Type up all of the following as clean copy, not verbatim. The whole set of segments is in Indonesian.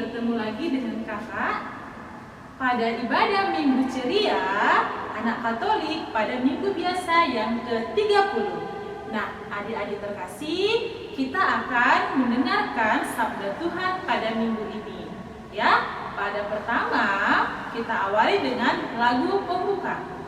bertemu lagi dengan kakak pada ibadah Minggu Ceria anak Katolik pada minggu biasa yang ke-30. Nah, adik-adik terkasih, kita akan mendengarkan sabda Tuhan pada minggu ini. Ya, pada pertama kita awali dengan lagu pembuka.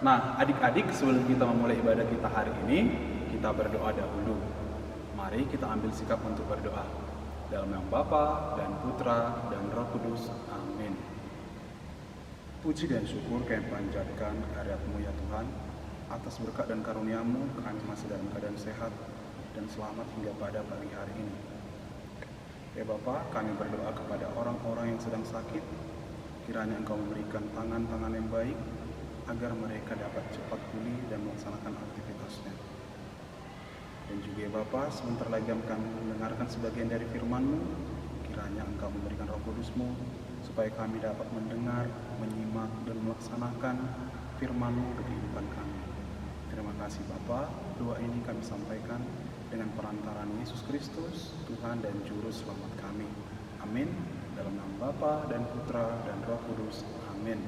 Nah, adik-adik, sebelum kita memulai ibadah kita hari ini, kita berdoa dahulu. Mari kita ambil sikap untuk berdoa. Dalam nama Bapa dan Putra dan Roh Kudus. Amin. Puji dan syukur kami panjatkan kehadirat-Mu ya Tuhan. Atas berkat dan karunia-Mu, kami masih dalam keadaan sehat dan selamat hingga pada pagi hari ini. Ya Bapa, kami berdoa kepada orang-orang yang sedang sakit. Kiranya Engkau memberikan tangan-tangan yang baik, agar mereka dapat cepat pulih dan melaksanakan aktivitasnya. Dan juga ya Bapa, sebentar lagi kami mendengarkan sebagian dari firman-Mu, kiranya Engkau memberikan Roh Kudus-Mu, supaya kami dapat mendengar, menyimak, dan melaksanakan firman-Mu untuk kehidupan kami. Terima kasih Bapa, doa ini kami sampaikan dengan perantaraan Yesus Kristus, Tuhan dan Juru Selamat kami. Amin. Dalam nama Bapa dan Putra dan Roh Kudus. Amin.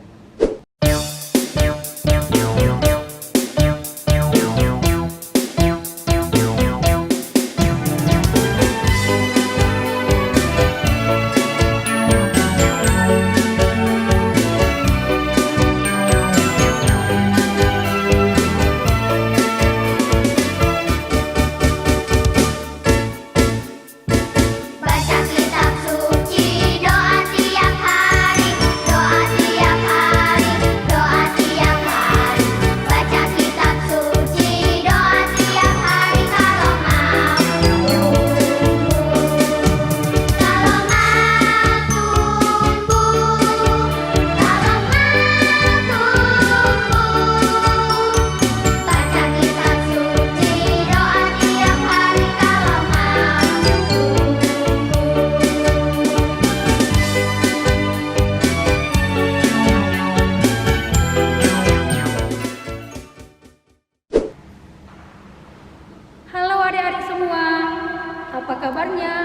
Apa kabarnya?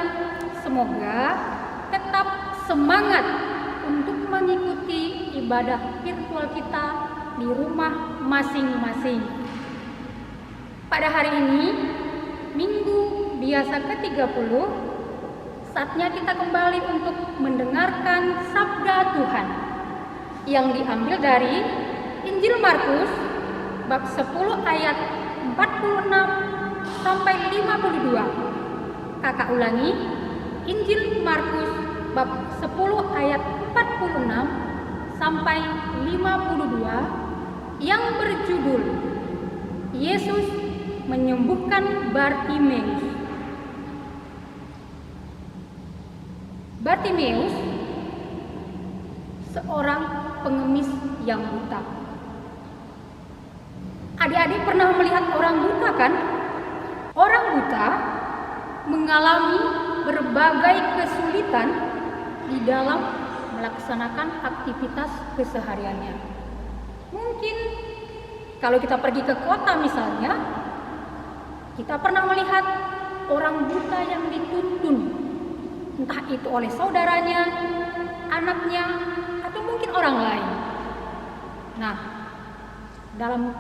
Semoga tetap semangat untuk mengikuti ibadah virtual kita di rumah masing-masing. Pada hari ini, Minggu biasa ke-30, saatnya kita kembali untuk mendengarkan sabda Tuhan yang diambil dari Injil Markus bab 10 ayat 46 sampai 52. Kakak ulangi, Injil Markus bab 10 ayat 46 sampai 52 yang berjudul Yesus menyembuhkan Bartimeus. Bartimeus seorang pengemis yang buta. Adik-adik pernah melihat orang buta kan? Orang buta mengalami berbagai kesulitan di dalam melaksanakan aktivitas kesehariannya. Mungkin kalau kita pergi ke kota misalnya, kita pernah melihat orang buta yang dituntun, entah itu oleh saudaranya, anaknya, atau mungkin orang lain. Nah, dalam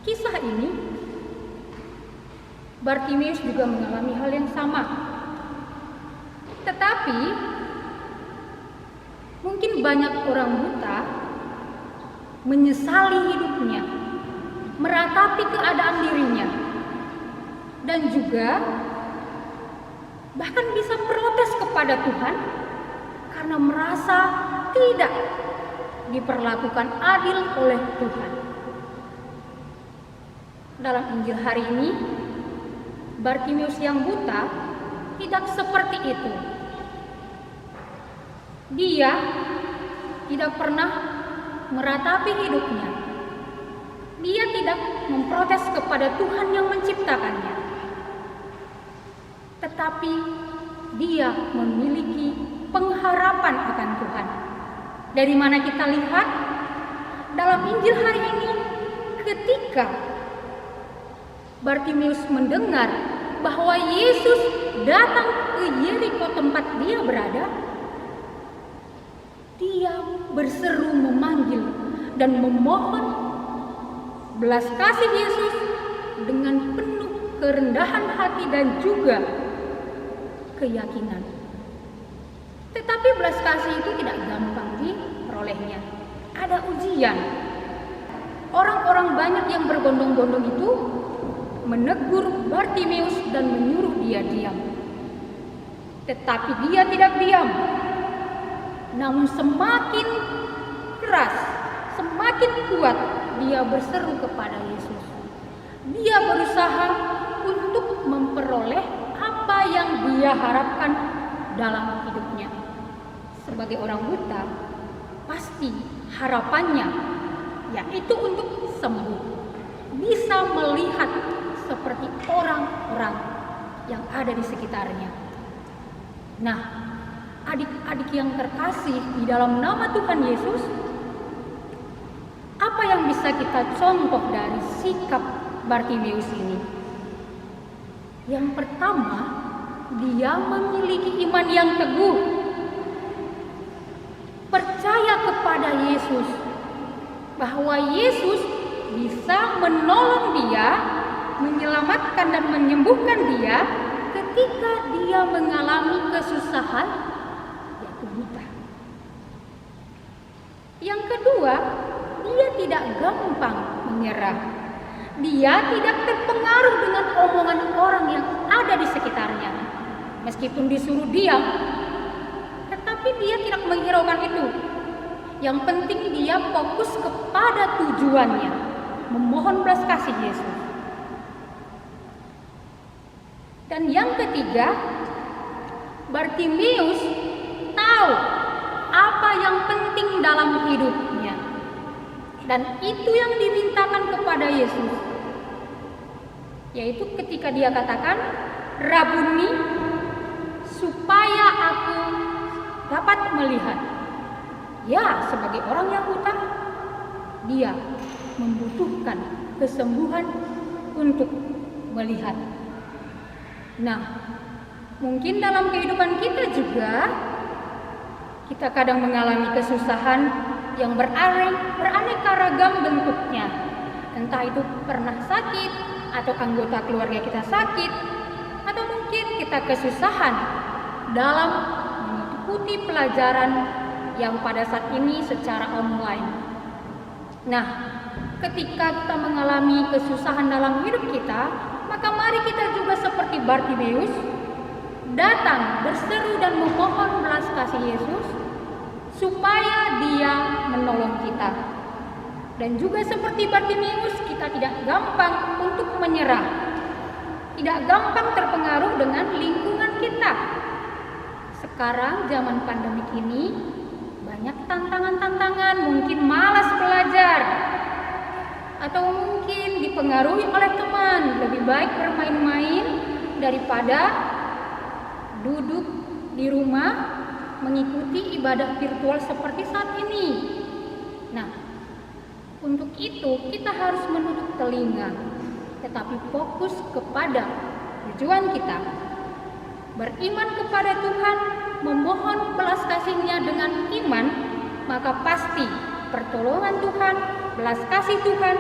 kisah ini Bartimeus juga mengalami hal yang sama. Tetapi mungkin banyak orang buta menyesali hidupnya, meratapi keadaan dirinya, dan juga bahkan bisa protes kepada Tuhan karena merasa tidak diperlakukan adil oleh Tuhan. Dalam Injil hari ini, Bartimeus yang buta tidak seperti itu. Dia tidak pernah meratapi hidupnya. Dia tidak memprotes kepada Tuhan yang menciptakannya. Tetapi dia memiliki pengharapan akan Tuhan. Dari mana kita lihat dalam Injil hari ini, ketika Bartimeus mendengar bahwa Yesus datang ke Yeriko tempat dia berada, dia berseru memanggil dan memohon belas kasih Yesus dengan penuh kerendahan hati dan juga keyakinan. Tetapi belas kasih itu tidak gampang diperolehnya. Ada ujian. Orang-orang banyak yang berbondong-bondong itu menegur Bartimeus dan menyuruh dia diam. Tetapi dia tidak diam. Namun semakin keras, semakin kuat dia berseru kepada Yesus. Dia berusaha untuk memperoleh apa yang dia harapkan dalam hidupnya. Sebagai orang buta, pasti harapannya yaitu untuk sembuh, bisa melihat seperti orang-orang yang ada di sekitarnya. Nah, adik-adik yang terkasih di dalam nama Tuhan Yesus, apa yang bisa kita contoh dari sikap Bartimeus ini? Yang pertama, dia memiliki iman yang teguh, percaya kepada Yesus, bahwa Yesus bisa menolong dia, menyelamatkan dan menyembuhkan dia ketika dia mengalami kesusahan, yaitu buta. Yang kedua, dia tidak gampang menyerah. Dia tidak terpengaruh dengan omongan orang yang ada di sekitarnya. Meskipun disuruh diam, tetapi dia tidak menghiraukan itu. Yang penting dia fokus kepada tujuannya, memohon belas kasih Yesus. Dan yang ketiga, Bartimeus tahu apa yang penting dalam hidupnya. Dan itu yang dimintakan kepada Yesus. Yaitu ketika dia katakan, Rabuni, supaya aku dapat melihat. Ya, sebagai orang yang buta, dia membutuhkan kesembuhan untuk melihat. Nah, mungkin dalam kehidupan kita juga, kita kadang mengalami kesusahan yang beraneka ragam bentuknya. Entah itu pernah sakit, atau anggota keluarga kita sakit, atau mungkin kita kesusahan dalam mengikuti pelajaran yang pada saat ini secara online. Nah, ketika kita mengalami kesusahan dalam hidup kita, maka mari kita juga seperti Bartimeus, datang berseru dan memohon belas kasih Yesus supaya dia menolong kita. Dan juga seperti Bartimeus, kita tidak gampang untuk menyerah, tidak gampang terpengaruh dengan lingkungan kita. Sekarang zaman pandemik ini banyak tantangan-tantangan, mungkin malas belajar, atau mungkin dipengaruhi oleh teman, lebih baik bermain-main daripada duduk di rumah mengikuti ibadah virtual seperti saat ini. Nah, untuk itu kita harus menutup telinga, tetapi fokus kepada tujuan kita, beriman kepada Tuhan, memohon belas kasih-Nya dengan iman, maka pasti pertolongan Tuhan, belas kasih Tuhan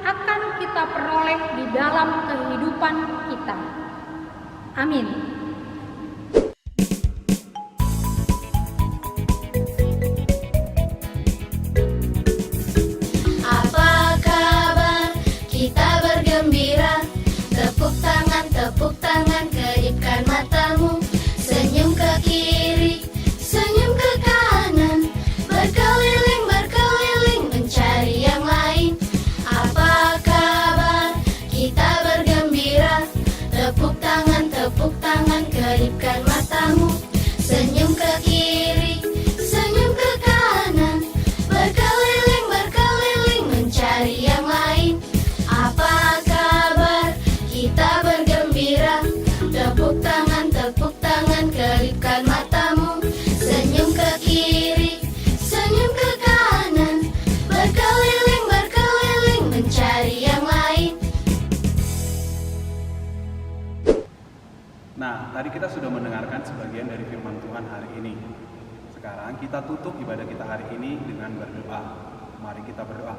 akan kita peroleh di dalam kehidupan kita. Amin. Apa kabar? Kita bergembira. Tepuk tangan, kedipkan matamu. Senyum ke kiri, senyum ke kanan. Berkeliling, mencari yang lain. Apa kabar? Kita bergembira. Tepuk tangan, kedipkan matamu. Senyum ke kiri, senyum ke kanan. Berkeliling, mencari yang lain. Apa kabar? Kita bergembira. Tepuk tangan, kedipkan matamu. Senyum ke kiri, senyum ke kanan. Berkeliling, mencari yang lain. Nah, tadi kita sudah mendengarkan sebagian dari firman Tuhan hari ini. Sekarang kita tutup ibadah kita hari ini dengan berdoa. Mari kita berdoa.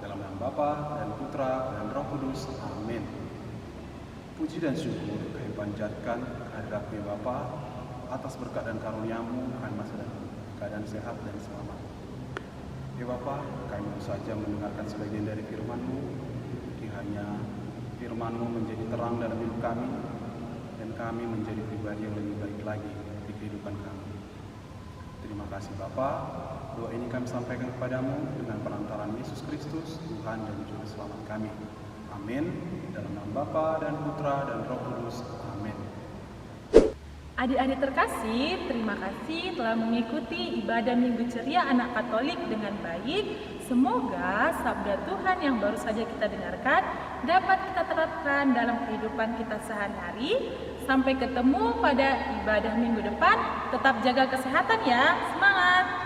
Dalam nama Bapa dan Putra dan Roh Kudus. Amin. Puji dan syukur kami panjatkan kehadirat-Mu Bapa atas berkat dan karunia-Mu kami masa depan, keadaan sehat dan selamat. Ya Bapa, kami baru saja mendengarkan sebagian dari firman-Mu. Kiranya firman-Mu menjadi terang dalam hidup kami dan kami menjadi pribadi yang lebih baik lagi di kehidupan kami. Terima kasih Bapa. Doa ini kami sampaikan kepadamu dengan perantaraan Yesus Kristus, Tuhan dan Juru Selamat kami. Amin. Dalam nama Bapa dan Putra dan Roh Kudus. Amin. Adik-adik terkasih, terima kasih telah mengikuti ibadah Minggu Ceria Anak Katolik dengan baik. Semoga sabda Tuhan yang baru saja kita dengarkan dapat kita terapkan dalam kehidupan kita sehari-hari. Sampai ketemu pada ibadah minggu depan. Tetap jaga kesehatan ya. Semangat!